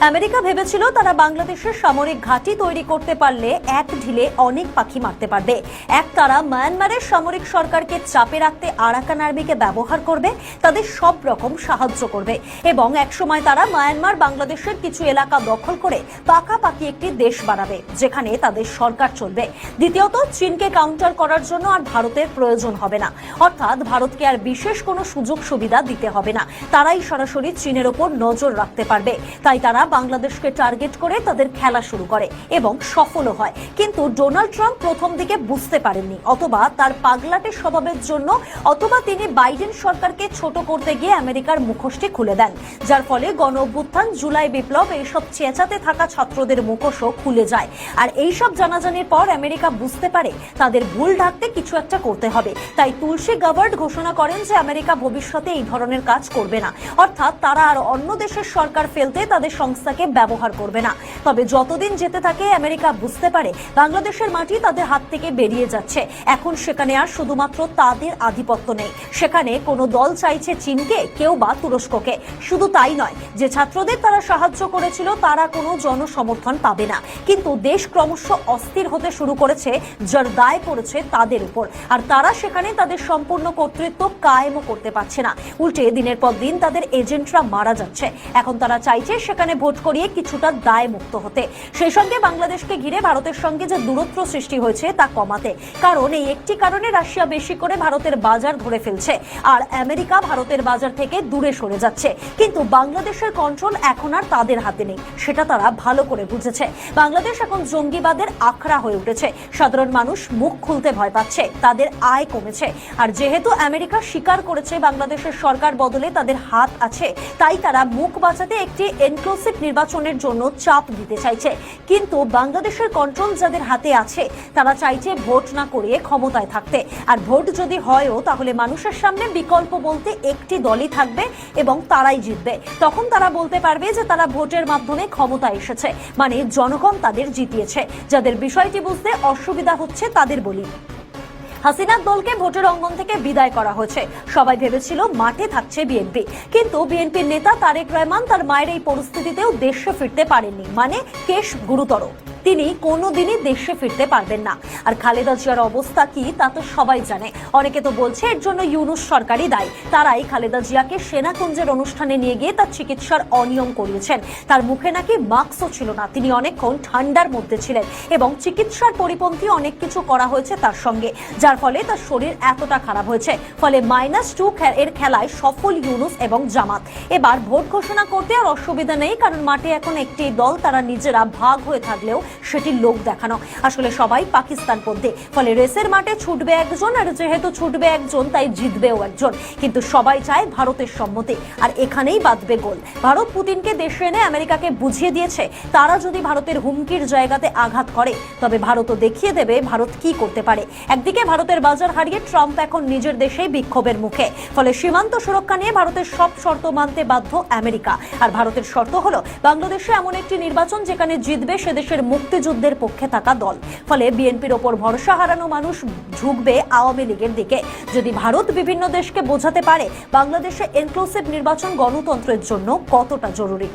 America ভেবেছিল তারা বাংলাদেশের সামরিক ঘাঁটি তৈরি করতে পারলে এক ঢিলে অনেক পাখি মারতে পারবে। তারা মায়ানমারের সামরিক সরকারকে চাপে রাখতে আরাকান আর্মিকে ব্যবহার করবে, তাদের সব রকম সাহায্য করবে এবং একসময় তারা মায়ানমার বাংলাদেশের কিছু এলাকা দখল করে পাকাপাকি একটি দেশ বানাবে যেখানে তাদের সরকার চলবে। দ্বিতীয়ত, চীনকে কাউন্টার করার জন্য আর ভারতের প্রয়োজন হবে না, অর্থাৎ ভারতকে আর বিশেষ কোনো সুযোগ সুবিধা দিতে হবে না, তারাই সরাসরি চীনের ওপর নজর রাখতে পারবে। তাই তারা বাংলাদেশকে টার্গেট করে তাদের খেলা শুরু করে এবং সফলও হয়। কিন্তু ডোনাল্ড ট্রাম্প প্রথম দিকে বুঝতে পারেননি, অথবা তার পাগলাটে স্বভাবের জন্য, অথবা তিনি বাইডেন সরকারকে ছোট করতে গিয়ে আমেরিকার মুখোশটি খুলে দেন, যার ফলে গণ অভ্যুত্থান, জুলাই বিপ্লব, এইসব চেঁচাতে থাকা ছাত্রদের মুখোশও খুলে যায়। আর এইসব জানাজানির পর আমেরিকা বুঝতে পারে তাদের ভুল ঢাকতে কিছু একটা করতে হবে। তাই তুলসী গাবার্ড ঘোষণা করেন যে আমেরিকা ভবিষ্যতে এই ধরনের কাজ করবে না, অর্থাৎ তারা আর অন্য দেশের সরকার ফেলতে তাদের সংস্থাকে ব্যবহার করবে না। তবে যতদিন যেতে থাকে আমেরিকা বুঝতে পারে বাংলাদেশের মাটি তাদের হাত থেকে বেরিয়ে যাচ্ছে। এখন সেখানে আর শুধুমাত্র তাদের আধিপত্য নেই, সেখানে কোনো দল চাইছে চীনকে, কেউ বা তুরস্ককে। শুধু তাই নয়, যে ছাত্রদের তারা সাহায্য করেছিল তারা কোনো জনসমর্থন পাবে না। কিন্তু দেশ ক্রমশ অস্থির হতে শুরু করেছে, যার দায় পড়েছে তাদের উপর, আর তারা সেখানে তাদের সম্পূর্ণ কর্তৃত্ব কায়েমও করতে পারছে না। উল্টে দিনের পর দিন তাদের এজেন্টরা মারা যাচ্ছে। এখন তারা চাইছে সেখানে ভোট করিয়ে কিছুটা দায় মুক্ত হতে, সেই সঙ্গে বাংলাদেশকে ঘিরে ভারতের সঙ্গে যে দূরত্ব সৃষ্টি হয়েছে তা কমাতে। কারণ এই একটি কারণে রাশিয়া বেশি করে ভারতের বাজার ধরে ফেলছে আর আমেরিকা ভারতের বাজার থেকে দূরে সরে যাচ্ছে। কিন্তু বাংলাদেশের কন্ট্রোল এখন আর তাদের হাতে নেই, সেটা তারা ভালো করে বুঝেছে। বাংলাদেশ এখন জঙ্গিবাদের আখড়া হয়ে উঠেছে, সাধারণ মানুষ মুখ খুলতে ভয় পাচ্ছে, তাদের আয় কমেছে। আর যেহেতু আমেরিকা স্বীকার করেছে বাংলাদেশের সরকার বদলে তাদের হাত আছে, তাই তারা মুখ বাঁচাতে একটি ইনক্লুসিভ নির্বাচনের জন্য চাপ দিতে চাইছে। কিন্তু বাংলাদেশের কন্ট্রোল যাদের হাতে আছে তারা চাইছে ভোট না করিয়ে ক্ষমতায় থাকতে। আর ভোট যদি হয়ও তাহলে মানুষের সামনে বিকল্প বলতে একটি দলই থাকবে এবং তারাই জিতবে। তখন তারা বলতে পারবে যে তারা ভোটের মাধ্যমে ক্ষমতায় এসেছে, মানে জনগণ তাদের জিতিয়েছে। যাদের বিষয়টি বুঝতে অসুবিধা হচ্ছে তাদের বলি, হাসিনার দলকে ভোটের অঙ্গন থেকে বিদায় করা হয়েছে। সবাই ভেবেছিল মাঠে থাকছে বিএনপি, কিন্তু বিএনপির নেতা তারেক রহমান তার মায়ের এই পরিস্থিতিতেও দেশে ফিরতে পারেননি, মানে কেস গুরুতর, তিনি কোনোদিনই দেশে ফিরতে পারবেন না। আর খালেদা জিয়ার অবস্থা কি তা তো সবাই জানে। অনেকে তো বলছে এর জন্য ইউনূস সরকারই দায়ী। তারাই খালেদা জিয়াকে সেনাকুঞ্জের অনুষ্ঠানে নিয়ে গিয়ে তার চিকিৎসার অনিয়ম করিয়েছেন। তার মুখে নাকি মাস্কও ছিল না, তিনি অনেকক্ষণ ঠান্ডার মধ্যে ছিলেন এবং চিকিৎসার পরিপন্থী অনেক কিছু করা হয়েছে তার সঙ্গে, যার ফলে তার শরীর এতটা খারাপ হয়েছে। ফলে -2 এর খেলায় সফল ইউনূস এবং জামাত। এবার ভোট ঘোষণা করতে আর অসুবিধা নেই, কারণ মাঠে এখন একটি দল, তারা নিজেরা ভাগ হয়ে থাকলেও সেটি লোক দেখানো। আসলে সবাই পাকিস্তান পন্থী, ফলে রেসের মাঠে ছুটবে একজন, আর যেহেতু ছুটবে একজন তাই জিতবেও একজন। কিন্তু সবাই চায় ভারতের সম্মতি, আর এখানেই বাঁধবে গোল। ভারত পুতিনকে দেশে এনে আমেরিকাকে বুঝিয়ে দিয়েছে তারা যদি ভারতের হুমকির জায়গাতে আঘাত করে তবে ভারতও দেখিয়ে দেবে ভারত কি করতে পারে। একদিকে ভারতের বাজার হারিয়ে ট্রাম্প এখন নিজের দেশেই বিক্ষোভের মুখে, ফলে সীমান্ত সুরক্ষা নিয়ে ভারতের সব শর্ত মানতে বাধ্য আমেরিকা। আর ভারতের শর্ত হলো বাংলাদেশে এমন একটি নির্বাচন যেখানে জিতবে সে দেশের মুক্তিযুদ্ধের পক্ষে থাকা দল। ফলে বিএনপির ওপর ভরসা হারানো মানুষ ঝুঁকবে আওয়ামী লীগের দিকে। যদি ভারত বিভিন্ন দেশকে বোঝাতে পারে বাংলাদেশে ইনক্লুসিভ নির্বাচন গণতন্ত্রের জন্য কতটা জরুরি।